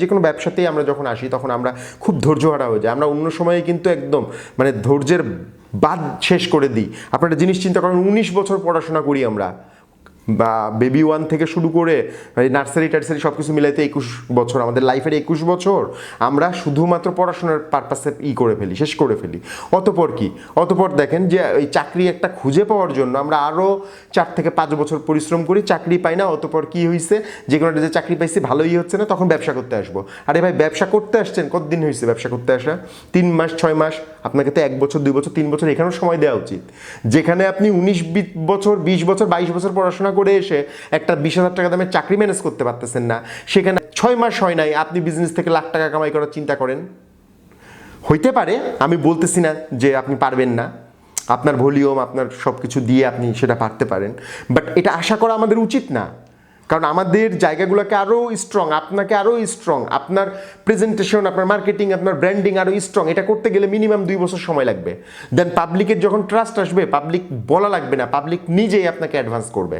যে কোনো ব্যবসাতেই আমরা যখন আসি তখন আমরা খুব ধৈর্যহারা হয়ে যাই। আমরা অন্য সময়ে কিন্তু একদম মানে ধৈর্যের বাদ শেষ করে দিই। আপনারা জিনিস চিন্তা করেন, 19 বছর পড়াশোনা করি আমরা, বা বেবি ওয়ান থেকে শুরু করে নার্সারি টার্সারি সব কিছু মিলাইতে 21 বছর, আমাদের লাইফের 21 বছর আমরা শুধুমাত্র পড়াশোনার পারপাসে করে ফেলি, শেষ করে ফেলি। অতপর কি, অতপর দেখেন যে ওই চাকরি একটা খুঁজে পাওয়ার জন্য আমরা আরও 4 থেকে 5 বছর পরিশ্রম করি, চাকরি পাই না। অতপর কি হয়েছে, যে কোনো একটা যে চাকরি পাইছি ভালোই হচ্ছে না, তখন ব্যবসা করতে আসবো। আরে ভাই, ব্যবসা করতে আসছেন, কতদিন হয়েছে ব্যবসা করতে আসা? 3 মাস 6 মাস? আপনাকে তো 1 বছর 2 বছর 3 বছর এখানেও সময় দেওয়া উচিত। যেখানে আপনি 19 বছর 20 বছর 22 বছর পড়াশোনা করে এসে একটা 20,000 টাকা দামের চাকরি ম্যানেজ করতে পারতেছেন না, সেখানে 6 মাস হয় নাই আপনি বিজনেস থেকে লাখ টাকা কামাই করার চিন্তা করেন। হইতে পারে, আমি বলতেছি না যে আপনি পারবেন না, আপনার ভলিউম আপনার সব কিছু দিয়ে আপনি সেটা পারতে পারেন, বাট এটা আশা করা আমাদের উচিত না। কারণ আমাদের জায়গাগুলোকে আরও স্ট্রং, আপনাকে আরও স্ট্রং, আপনার প্রেজেন্টেশন, আপনার মার্কেটিং, আপনার ব্র্যান্ডিং আরও স্ট্রং, এটা করতে গেলে মিনিমাম 2 বছর সময় লাগবে। দেন পাবলিকের যখন ট্রাস্ট আসবে, পাবলিক বলা লাগবে না, পাবলিক নিজেই আপনাকে অ্যাডভান্স করবে।